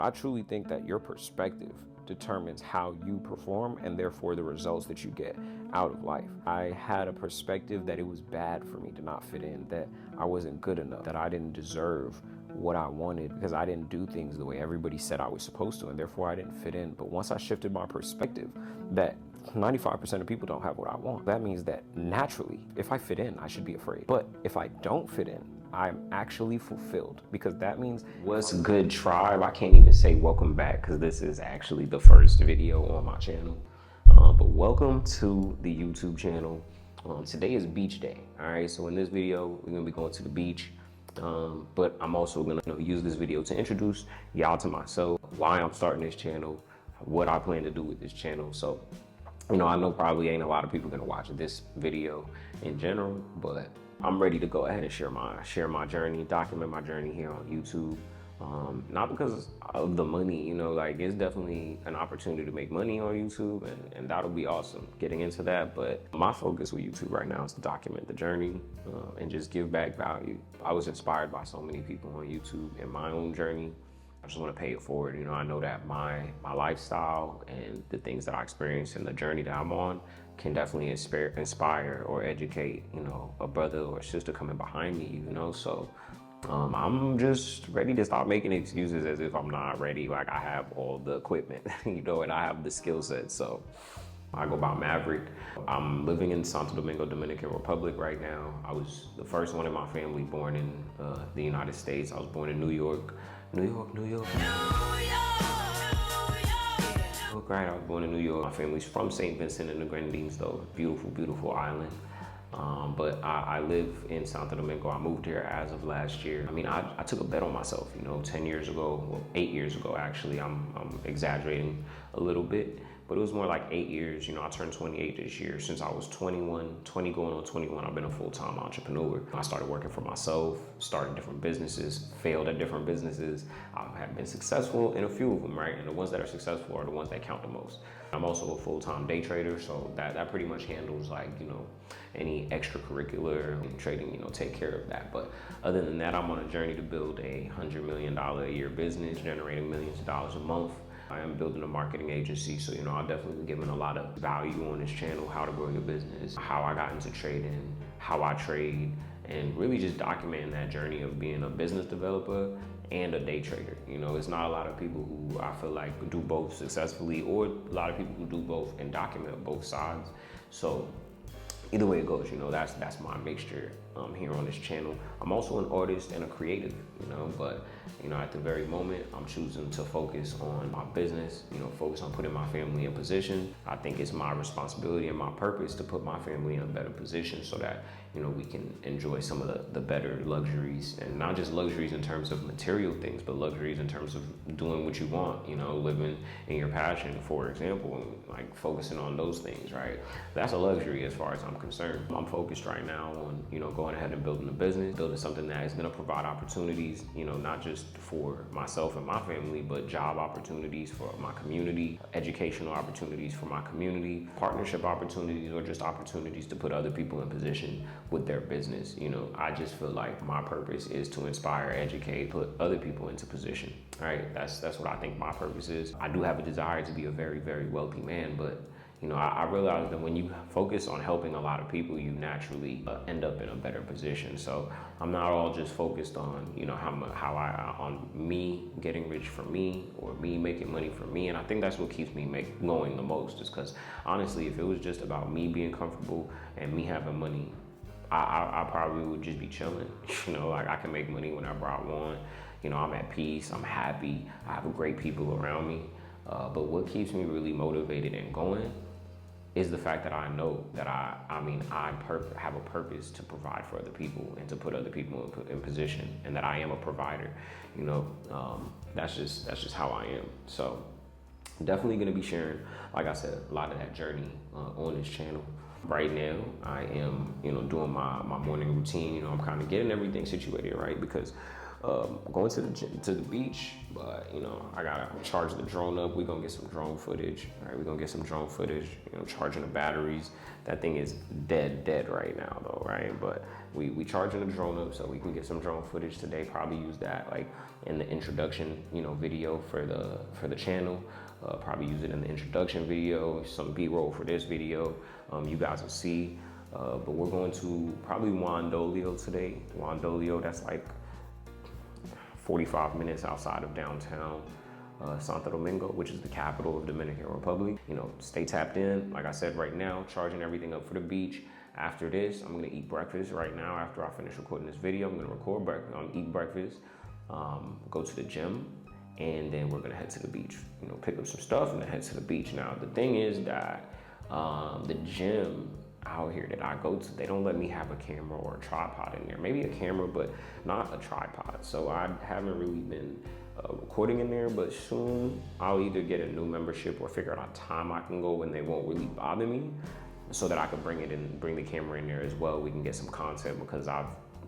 I truly think that your perspective determines how you perform and therefore the results that you get out of life. I had a perspective that it was bad for me to not fit in, that I wasn't good enough, that I didn't deserve what I wanted because I didn't do things the way everybody said I was supposed to, and therefore I didn't fit in. But once I shifted my perspective that 95% of people don't have what I want, that means that naturally, if I fit in, I should be afraid. But if I don't fit in, I'm actually fulfilled, because that means, what's good, tribe? I can't even say welcome back because this is actually the first video on my channel. But welcome to the YouTube channel. Today is beach day. All right, so in this video, we're gonna be going to the beach. But I'm also gonna use this video to introduce y'all to myself, why I'm starting this channel, what I plan to do with this channel. So, I know probably ain't a lot of people gonna watch this video in general, but I'm ready to go ahead and share my journey, document my journey here on YouTube. Not because of the money, like it's definitely an opportunity to make money on YouTube, and that'll be awesome getting into that. But my focus with YouTube right now is to document the journey and just give back value. I was inspired by so many people on YouTube in my own journey. I just want to pay it forward. I know that my lifestyle and the things that I experienced and the journey that I'm on can definitely inspire or educate, a brother or sister coming behind me, So I'm just ready to stop making excuses as if I'm not ready. Like I have all the equipment, and I have the skill set. So I go by Maverick. I'm living in Santo Domingo, Dominican Republic right now. I was the first one in my family born in the United States. I was born in New York. New York. Right, I was born in New York. My family's from St. Vincent and the Grenadines, though. Beautiful, beautiful island. But I live in Santo Domingo. I moved here as of last year. I took a bet on myself, 10 years ago, well, 8 years ago, actually. I'm exaggerating a little bit, but it was more like 8 years. I turned 28 this year. Since I was 20 going on 21, I've been a full-time entrepreneur. I started working for myself, started different businesses, failed at different businesses. I have been successful in a few of them, right? And the ones that are successful are the ones that count the most. I'm also a full-time day trader, so that pretty much handles any extracurricular trading, take care of that. But other than that, I'm on a journey to build a $100 million a year business, generating millions of dollars a month. I am building a marketing agency, so I've definitely given a lot of value on this channel, how to grow your business, how I got into trading, how I trade, and really just documenting that journey of being a business developer and a day trader. It's not a lot of people who I feel like do both successfully, or a lot of people who do both and document both sides. So either way it goes, that's my mixture here on this channel. I'm also an artist and a creative, but at the very moment, I'm choosing to focus on my business, focus on putting my family in position. I think it's my responsibility and my purpose to put my family in a better position so that, we can enjoy some of the better luxuries, and not just luxuries in terms of material things, but luxuries in terms of doing what you want, living in your passion, for example, like focusing on those things, right? That's a luxury as far as I'm concerned. I'm focused right now on, going ahead and building a business, building something that is going to provide opportunities, not just for myself and my family, but job opportunities for my community, educational opportunities for my community, partnership opportunities, or just opportunities to put other people in position with their business. I just feel like my purpose is to inspire, educate, put other people into position, right? That's what I think my purpose is. I do have a desire to be a very, very wealthy man, but I realize that when you focus on helping a lot of people, you naturally end up in a better position. So I'm not all just focused on, on me getting rich for me, or me making money for me. And I think that's what keeps me going the most, is because honestly, if it was just about me being comfortable and me having money, I probably would just be chilling. Like I can make money whenever I want. I'm at peace, I'm happy, I have great people around me. But what keeps me really motivated and going is the fact that I know that I have a purpose to provide for other people and to put other people in position, and that I am a provider. That's just how I am. So definitely gonna be sharing, like I said, a lot of that journey on this channel. Right now, I am, doing my morning routine. I'm kind of getting everything situated, right? Because going to the beach, but you know, I gotta charge the drone up. We're gonna get some drone footage. All right, we're gonna get some drone footage, you know, charging the batteries. That thing is dead right now though, right? But we charging the drone up so we can get some drone footage today. Probably use that like in the introduction, you know, video for the channel. Probably use it in the introduction video, some B-roll for this video. You guys will see. But we're going to probably Juan Dolio today. Juan Dolio, that's like 45 minutes outside of downtown Santo Domingo, which is the capital of Dominican Republic. You know, stay tapped in. Like I said, right now, charging everything up for the beach. After this, I'm gonna eat breakfast right now. After I finish recording this video, I'm gonna record breakfast, eat breakfast, go to the gym, and then we're gonna head to the beach. You know, pick up some stuff and then head to the beach. Now, the thing is that the gym out here that I go to, they don't let me have a camera or a tripod in there. Maybe a camera, but not a tripod. So I haven't really been recording in there, but soon I'll either get a new membership or figure out a time I can go when they won't really bother me, so that I can bring the camera in there as well. We can get some content, because I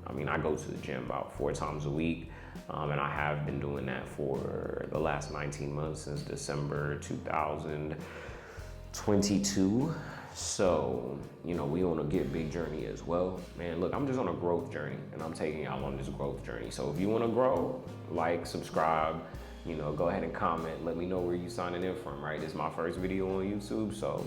go to the gym about 4 times a week. And I have been doing that for the last 19 months, since December 2022. So, you know, we on a get big journey as well. Man, look, I'm just on a growth journey, and I'm taking y'all on this growth journey. So if you wanna grow, like, subscribe, you know, go ahead and comment. Let me know where you signing in from, right? This is my first video on YouTube, so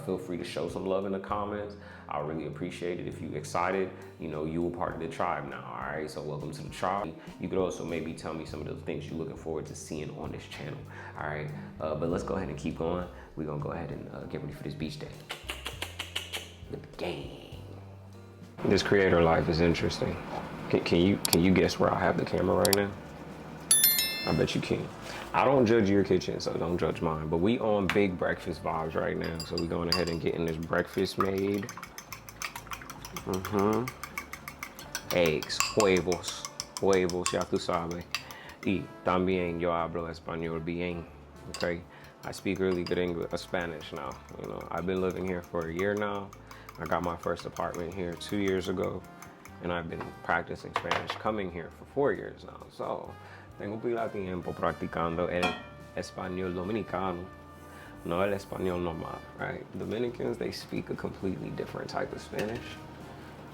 feel free to show some love in the comments. I really appreciate it. If you're excited, you know, you're part of the tribe now, all right? So welcome to the tribe. You could also maybe tell me some of the things you're looking forward to seeing on this channel, all right? But let's go ahead and keep going. We're gonna go ahead and get ready for this beach day. The gang. This creator life is interesting. Can you guess where I have the camera right now? I bet you can. I don't judge your kitchen, so don't judge mine. But we on big breakfast vibes right now. So we going ahead and getting this breakfast made. Eggs, huevos, ya tú sabes. Y también yo hablo español bien, okay? I speak really good English, Spanish now. You know, I've been living here for a year now. I got my first apartment here 2 years ago, and I've been practicing Spanish coming here for 4 years now. So, tengo pila tiempo practicando el español dominicano, no el español normal, right? Dominicans, they speak a completely different type of Spanish.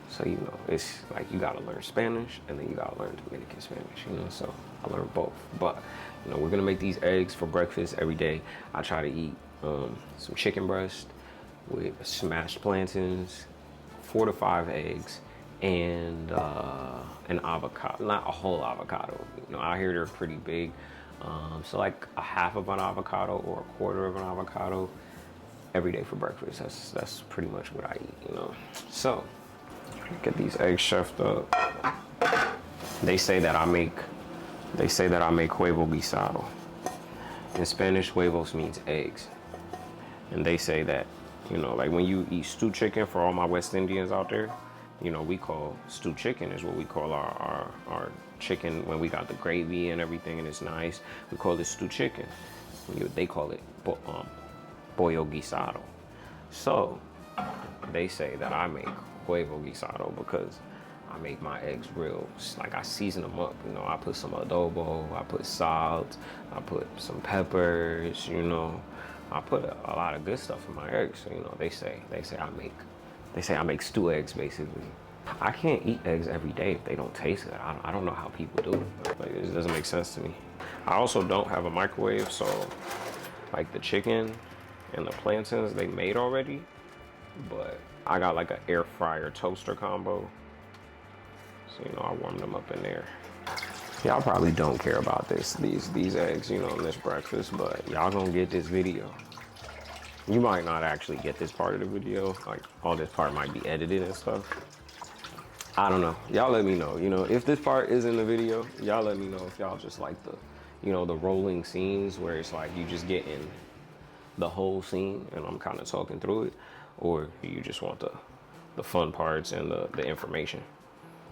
So, you know, it's like you gotta learn Spanish and then you gotta learn Dominican Spanish, you know, so I learned both. But, you know, we're gonna make these eggs for breakfast every day. I try to eat some chicken breast with smashed plantains, 4 to 5 eggs, and an avocado, not a whole avocado. You know, out here they're pretty big. So like a half of an avocado or a quarter of an avocado every day for breakfast. That's pretty much what I eat, you know. So, get these eggs chefed up. They say that I make huevo guisado. In Spanish, huevos means eggs. And they say that, you know, like when you eat stewed chicken, for all my West Indians out there, you know, we call stewed chicken is what we call our chicken when we got the gravy and everything and it's nice. We call it stewed chicken. They call it pollo guisado. So they say that I make huevo guisado because I make my eggs real, like I season them up, you know, I put some adobo, I put salt, I put some peppers, you know, I put a lot of good stuff in my eggs. So, you know, they say I make stew eggs basically. I can't eat eggs every day if they don't taste good. I don't know how people do it. Like, it doesn't make sense to me. I also don't have a microwave, so like the chicken and the plantains, they made already, but I got like an air fryer toaster combo. So, you know, I warm them up in there. Y'all probably don't care about these eggs, you know, in this breakfast, but y'all gonna get this video. You might not actually get this part of the video, like all this part might be edited and stuff. I don't know. Y'all let me know, you know, if this part is in the video, y'all let me know if y'all just like the, you know, the rolling scenes where it's like you just get in the whole scene and I'm kind of talking through it, or you just want the fun parts and the information.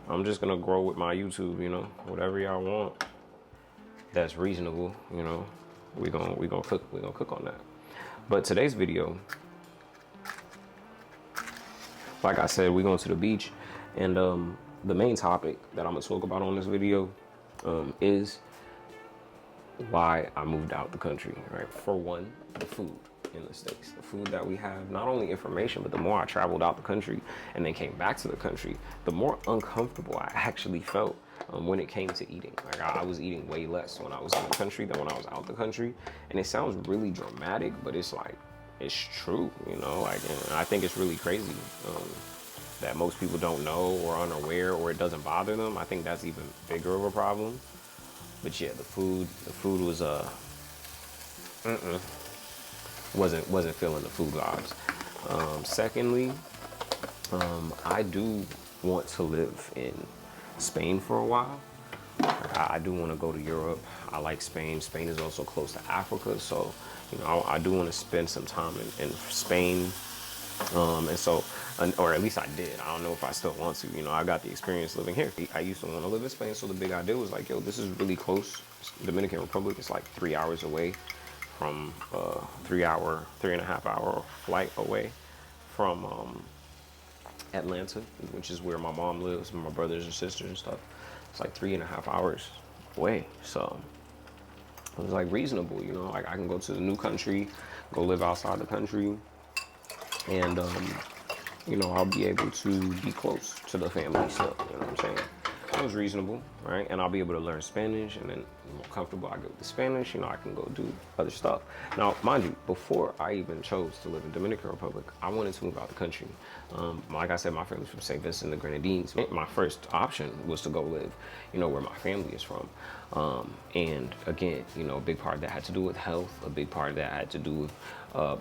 I'm just gonna grow with my YouTube, you know, whatever y'all want that's reasonable, you know, we gonna cook on that. But today's video, like I said, we going to the beach, and the main topic that I'm gonna talk about on this video is why I moved out the country, right? For one, the food in the States. The food that we have, not only information, but the more I traveled out the country and then came back to the country, the more uncomfortable I actually felt when it came to eating. Like I was eating way less when I was in the country than when I was out the country. And it sounds really dramatic, but it's like, it's true, you know? Like, and I think it's really crazy that most people don't know or unaware or it doesn't bother them. I think that's even bigger of a problem. But yeah, the food was wasn't feeling the food vibes. Secondly, I do want to live in Spain for a while. I do want to go to Europe. I like Spain. Spain is also close to Africa, so you know I do want to spend some time in Spain. And so, or at least I did. I don't know if I still want to. You know, I got the experience living here. I used to want to live in Spain, so the big idea was like, yo, this is really close. Dominican Republic is like 3 hours away from 3.5 hour flight away from Atlanta, which is where my mom lives, and my brothers and sisters and stuff. It's like 3.5 hours away. So it was like reasonable, you know, like I can go to the new country, go live outside the country, and you know, I'll be able to be close to the family still, you know what I'm saying? That was reasonable, right? And I'll be able to learn Spanish, and then I'm more comfortable I get with the Spanish, you know, I can go do other stuff. Now, mind you, before I even chose to live in Dominican Republic, I wanted to move out the country. Like I said, my family's from St. Vincent and the Grenadines. My first option was to go live, you know, where my family is from. And again, you know, a big part of that had to do with health, a big part of that had to do with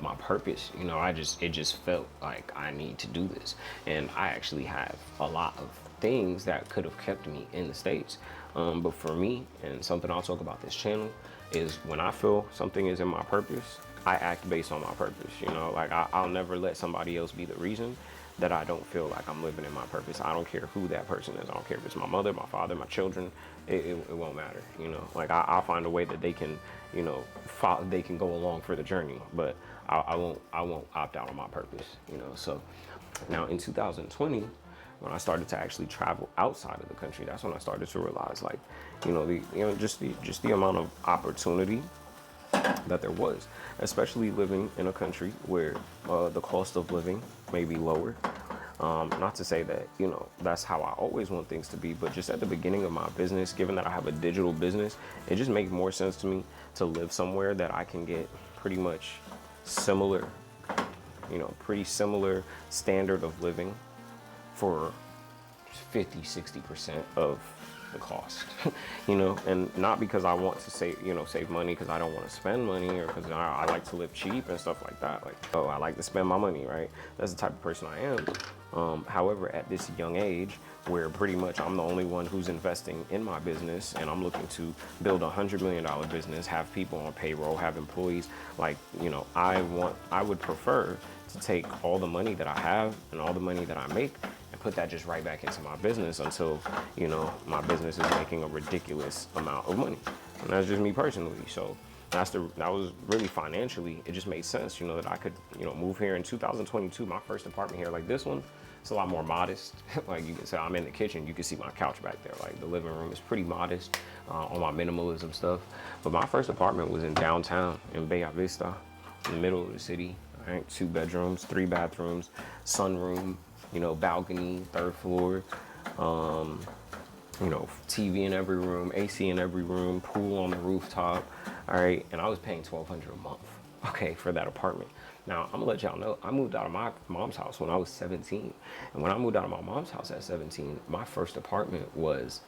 my purpose. You know, it just felt like I need to do this. And I actually have a lot of things that could have kept me in the States. But for me, and something I'll talk about this channel, is when I feel something is in my purpose, I act based on my purpose. You know, like I'll never let somebody else be the reason that I don't feel like I'm living in my purpose. I don't care who that person is. I don't care if it's my mother, my father, my children. It won't matter. You know, like I'll find a way that they can, you know, they can go along for the journey. But I won't opt out on my purpose. You know, so now in 2020. When I started to actually travel outside of the country, that's when I started to realize, like, you know, just the amount of opportunity that there was, especially living in a country where the cost of living may be lower. Not to say that, you know, that's how I always want things to be, but just at the beginning of my business, given that I have a digital business, it just makes more sense to me to live somewhere that I can get pretty much similar, you know, pretty similar standard of living for 50-60% of the cost, you know, and not because I want to save money, because I don't want to spend money, or because I like to live cheap and stuff like that. Like, oh, I like to spend my money, right? That's the type of person I am. However, at this young age, where pretty much I'm the only one who's investing in my business, and I'm looking to build $100 million business, have people on payroll, have employees, like, you know, I would prefer to take all the money that I have and all the money that I make and put that just right back into my business until, you know, my business is making a ridiculous amount of money. And that's just me personally. So that was really financially, it just made sense, you know, that I could, you know, move here in 2022. My first apartment here, like this one, it's a lot more modest. Like you can say, I'm in the kitchen, you can see my couch back there. Like the living room is pretty modest on my minimalism stuff. But my first apartment was in downtown in Bella Vista, in the middle of the city. Right? 2 bedrooms, 3 bathrooms, sunroom, you know, balcony, 3rd floor, you know, TV in every room, AC in every room, pool on the rooftop. All right. And I was paying $1,200 a month, okay, for that apartment. Now, I'm gonna let y'all know, I moved out of my mom's house when I was 17. And when I moved out of my mom's house at 17, my first apartment was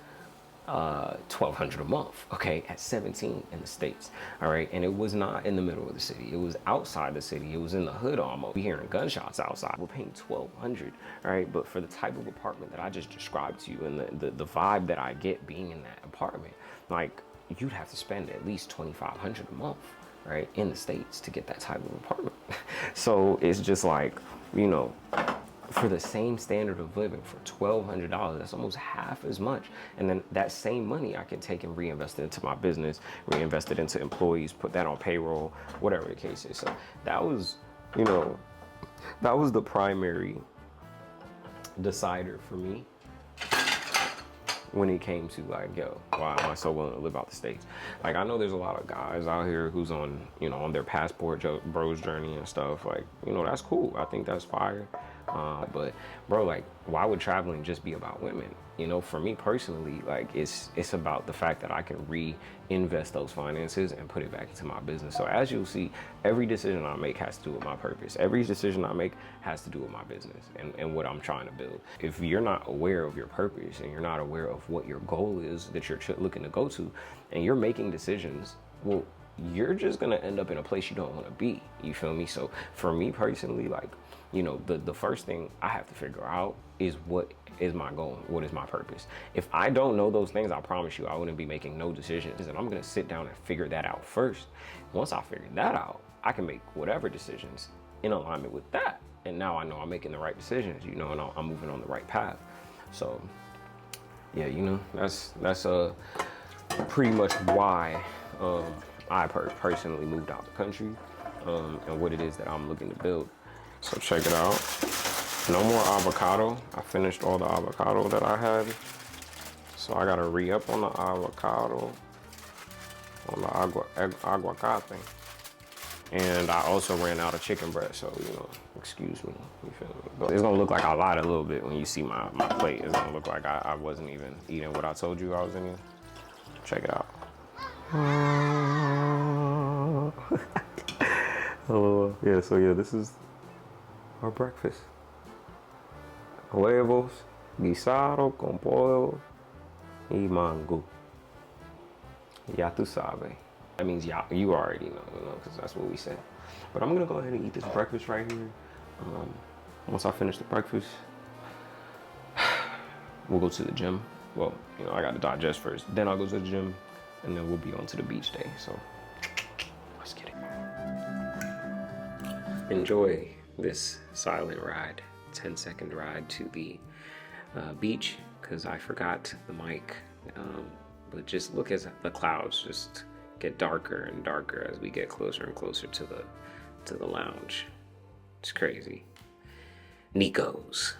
$1,200 a month, okay, at 17 in the States, all right? And it was not in the middle of the city. It was outside the city. It was in the hood almost. We're hearing gunshots outside. We're paying $1,200, all right? But for the type of apartment that I just described to you and the vibe that I get being in that apartment, like, you'd have to spend at least $2,500 a month, right, in the States to get that type of apartment. So it's just like, you know, for the same standard of living for $1,200, that's almost half as much. And then that same money I can take and reinvest it into my business, reinvest it into employees, put that on payroll, whatever the case is. So that was, you know, that was the primary decider for me when it came to like, yo, why am I so willing to live out the States? Like, I know there's a lot of guys out here who's on, you know, on their passport bros journey and stuff. Like, you know, that's cool. I think that's fire. But bro, like, why would traveling just be about women? You know, for me personally, like, it's about the fact that I can reinvest those finances and put it back into my business. So as you'll see, every decision I make has to do with my purpose. Every decision I make has to do with my business and what I'm trying to build. If you're not aware of your purpose and you're not aware of what your goal is that you're looking to go to, and you're making decisions, well, you're just gonna end up in a place you don't want to be. You feel me? So for me personally, like, you know, the first thing I have to figure out is what is my goal? What is my purpose? If I don't know those things, I promise you I wouldn't be making no decisions. And I'm gonna sit down and figure that out first. Once I figure that out, I can make whatever decisions in alignment with that. And now I know I'm making the right decisions, you know, and I'm moving on the right path. So yeah, you know, that's pretty much why I personally moved out the country and what it is that I'm looking to build. So check it out. No more avocado. I finished all the avocado that I had. So I gotta re-up on the avocado, on the aguacate. And I also ran out of chicken breast, so, you know, excuse me, you feel me? But it's gonna look like I lied a little bit when you see my plate. It's gonna look like I wasn't even eating what I told you I was eating. Check it out. Hello. Yeah, so yeah, this is our breakfast. Huevos, guisado con pollo y mango. Ya tu sabe. That means you already know, you know, because that's what we said. But I'm gonna go ahead and eat this breakfast right here. Once I finish the breakfast, we'll go to the gym. Well, you know, I gotta digest first. Then I'll go to the gym, and then we'll be on to the beach day. So let's get it. Enjoy this silent ride, 10-second ride to the beach, because I forgot the mic. But just look as the clouds just get darker and darker as we get closer and closer to the lounge. It's crazy. Nico's.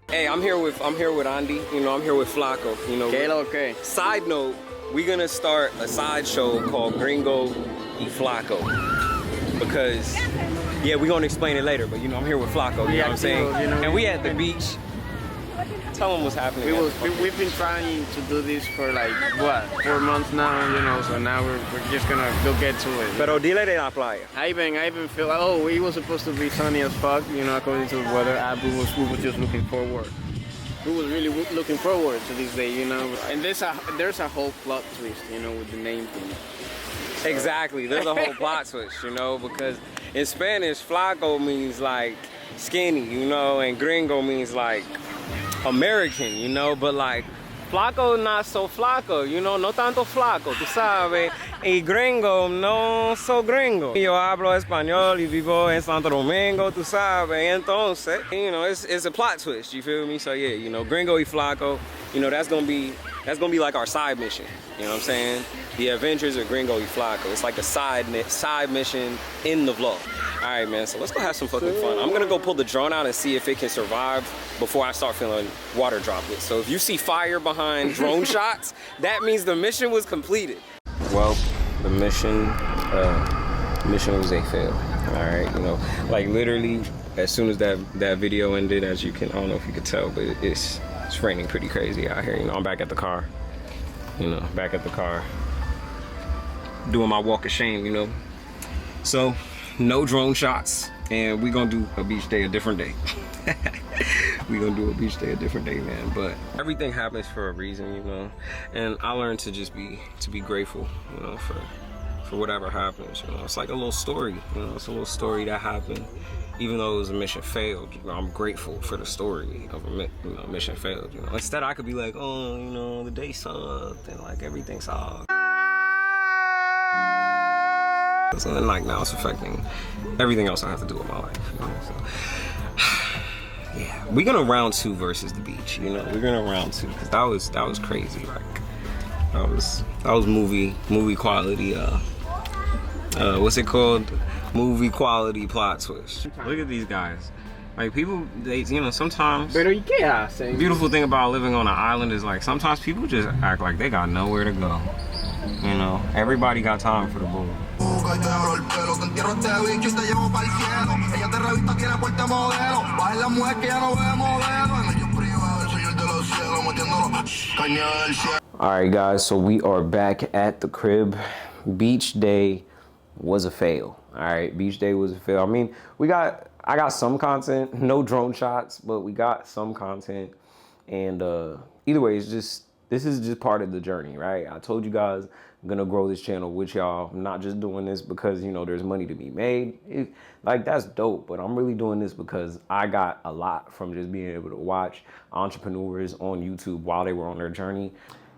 Hey, I'm here with Andy. You know, I'm here with Flaco. You know. Okay. Side note, we're gonna start a side show called Gringo y Flaco, because yeah, we're gonna explain it later. But you know, I'm here with Flaco. You know what I'm saying? You know, and we at the beach. Tell them what's happening. We've been trying to do this for like, what, 4 months now, you know, so now we're just gonna go get to it. Pero dile de la playa. I even feel like, oh, it was supposed to be sunny as fuck, you know, according to the weather app. We was just looking forward. We was really looking forward to this day, you know. And there's a whole plot twist, you know, with the name thing. So. Exactly, there's a whole plot twist, you know, because in Spanish, flaco means like skinny, you know, and gringo means like American, you know, but like flaco not so flaco, you know, no tanto flaco, tú sabes, y gringo no so gringo. Yo hablo español y vivo en Santo Domingo, tú sabes, entonces, you know, it's a plot twist, you feel me? So yeah, you know, gringo y flaco, you know, that's gonna be like our side mission, you know what I'm saying? The Adventures of Gringo y Flaco. It's like a side mission in the vlog. All right, man, so let's go have some fucking fun. I'm gonna go pull the drone out and see if it can survive before I start feeling water droplets. So if you see fire behind drone shots, that means the mission was completed. Well, the mission was a fail. All right, you know, like literally, as soon as that video ended, as you can, I don't know if you could tell, but it's raining pretty crazy out here. You know, I'm back at the car. You know, back at the car, doing my walk of shame, you know. So, no drone shots, and we're gonna do a beach day a different day. We're gonna do a beach day a different day, man. But everything happens for a reason, you know. And I learned to just be grateful, you know, for whatever happens. You know, it's like a little story. You know, it's a little story that happened. Even though it was a mission failed, you know, I'm grateful for the story of a mission failed. You know, instead I could be like, oh, you know, the day sucked and like everything sucked. So then, like, now it's affecting everything else I have to do with my life. You know? So, yeah, we're gonna round 2 versus the beach. You know, we're gonna round 2 because that was crazy. Like, that was movie quality. What's it called? Movie quality plot twist. Look at these guys. Like people, they, you know, sometimes. Pero ¿y qué hacen? Beautiful thing about living on an island is like sometimes people just act like they got nowhere to go. You know, everybody got time for the bull. Alright guys, so we are back at the crib. Beach day was a fail. Alright, beach day was a fail. I mean, I got some content, no drone shots, but we got some content. And either way, this is just part of the journey, right? I told you guys I'm gonna grow this channel with y'all. I'm not just doing this because, you know, there's money to be made. Like, that's dope, but I'm really doing this because I got a lot from just being able to watch entrepreneurs on YouTube while they were on their journey.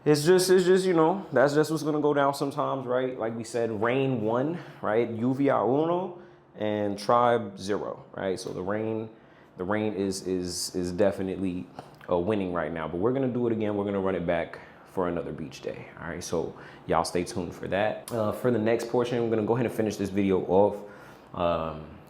It's just, you know, that's just what's gonna go down sometimes, right? Like we said, Reign 1, right? Lluvia Uno and Tribe 0, right? So the rain is definitely winning right now, but we're gonna do it again. We're gonna run it back for another beach day. All right, so y'all stay tuned for that. For the next portion, we're gonna go ahead and finish this video off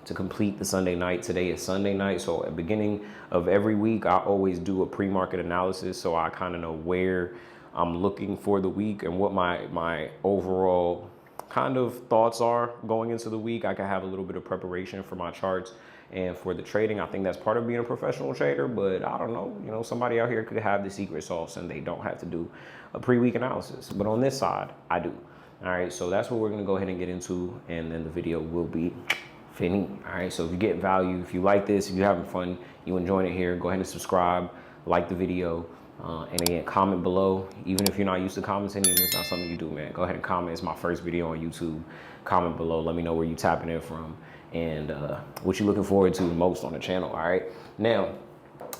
to complete the Sunday night. Today is Sunday night, so at the beginning of every week, I always do a pre-market analysis, so I kind of know where I'm looking for the week and what my overall kind of thoughts are going into the week. I can have a little bit of preparation for my charts and for the trading. I think that's part of being a professional trader, but I don't know, you know, somebody out here could have the secret sauce and they don't have to do a pre-week analysis. But on this side, I do. All right, so that's what we're gonna go ahead and get into, and then the video will be finished. All right, so if you get value, if you like this, if you're having fun, you enjoying it here, go ahead and subscribe, like the video. And again, comment below. Even if you're not used to commenting, even if it's not something you do, man, go ahead and comment. It's my first video on YouTube. Comment below. Let me know where you tapping in from and what you're looking forward to most on the channel. All right. Now,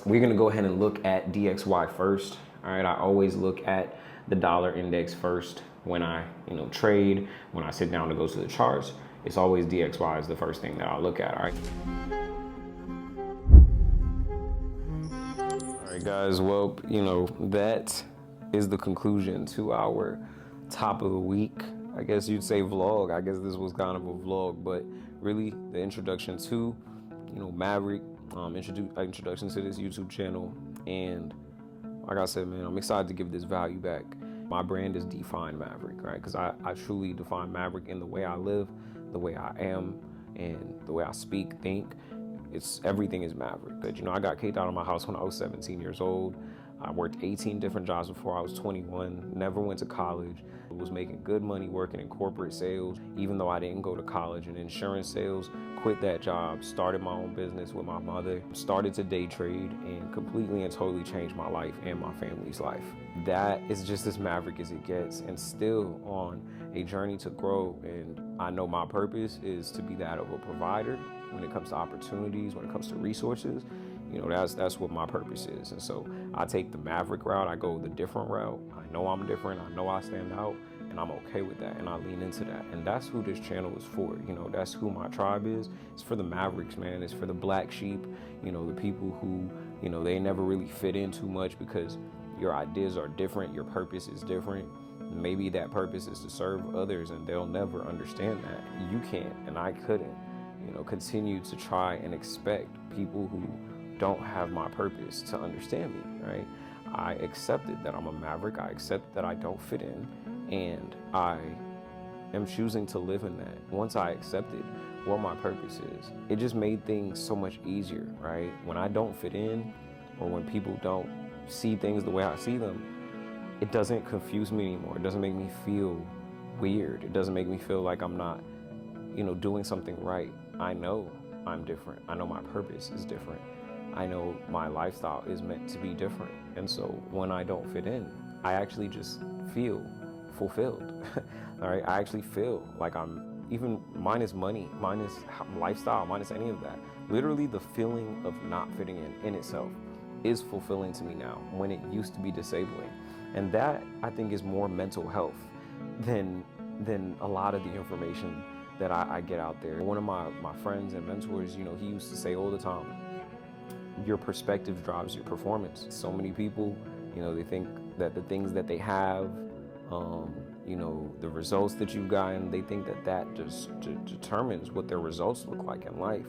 we're going to go ahead and look at DXY first. All right. I always look at the dollar index first when I, you know, trade. When I sit down to go to the charts, it's always DXY is the first thing that I look at. All right. Guys, well, you know, that is the conclusion to our top of the week, I guess you'd say, vlog. I guess this was kind of a vlog, but really the introduction to, you know, Maverick, introduction to this YouTube channel. And like I said, man, I'm excited to give this value back. My brand is Define Maverick, right? Because I truly define Maverick in the way I live, the way I am, and the way I speak, think. Everything is Maverick. But, you know, I got kicked out of my house when I was 17 years old. I worked 18 different jobs before I was 21, never went to college, was making good money working in corporate sales, even though I didn't go to college, in insurance sales, quit that job, started my own business with my mother, started to day trade, and completely and totally changed my life and my family's life. That is just as Maverick as it gets, and still on a journey to grow. And I know my purpose is to be that of a provider when it comes to opportunities, when it comes to resources. You know, that's what my purpose is. And so I take the Maverick route. I go the different route. I know I'm different. I know I stand out, and I'm okay with that. And I lean into that. And that's who this channel is for. You know, that's who my tribe is. It's for the Mavericks, man. It's for the black sheep. You know, the people who, you know, they never really fit in too much because your ideas are different. Your purpose is different. Maybe that purpose is to serve others, and they'll never understand that. You can't, and I couldn't, you know, continue to try and expect people who don't have my purpose to understand me, right? I accepted that I'm a Maverick. I accept that I don't fit in, and I am choosing to live in that. Once I accepted what my purpose is, it just made things so much easier, right? When I don't fit in, or when people don't see things the way I see them, it doesn't confuse me anymore. It doesn't make me feel weird. It doesn't make me feel like I'm not, you know, doing something right. I know I'm different. I know my purpose is different. I know my lifestyle is meant to be different. And so when I don't fit in, I actually just feel fulfilled. All right, I actually feel like I'm, even minus money, minus lifestyle, minus any of that, literally the feeling of not fitting in itself is fulfilling to me now, when it used to be disabling. And that, I think, is more mental health than a lot of the information that I get out there. One of my friends and mentors, you know, he used to say all the time, your perspective drives your performance. So many people, you know, they think that the things that they have, you know, the results that you've gotten, they think that just determines what their results look like in life.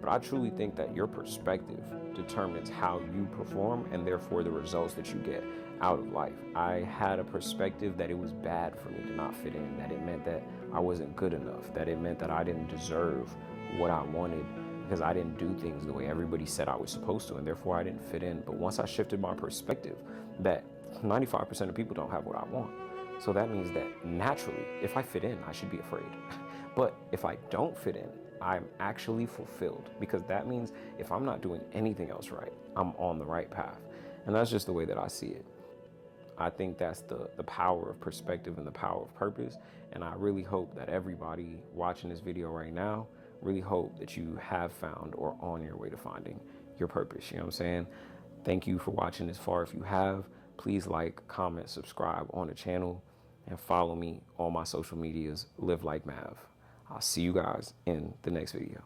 But I truly think that your perspective determines how you perform and therefore the results that you get out of life. I had a perspective that it was bad for me to not fit in, that it meant that I wasn't good enough, that it meant that I didn't deserve what I wanted because I didn't do things the way everybody said I was supposed to, and therefore I didn't fit in. But once I shifted my perspective that 95% of people don't have what I want, so that means that naturally, if I fit in, I should be afraid. But if I don't fit in, I'm actually fulfilled, because that means if I'm not doing anything else right, I'm on the right path. And that's just the way that I see it. I think that's the power of perspective and the power of purpose. And I really hope that everybody watching this video right now, really hope that you have found or on your way to finding your purpose. You know what I'm saying? Thank you for watching this far. If you have, please like, comment, subscribe on the channel, and follow me on my social medias, Live Like Mav. I'll see you guys in the next video.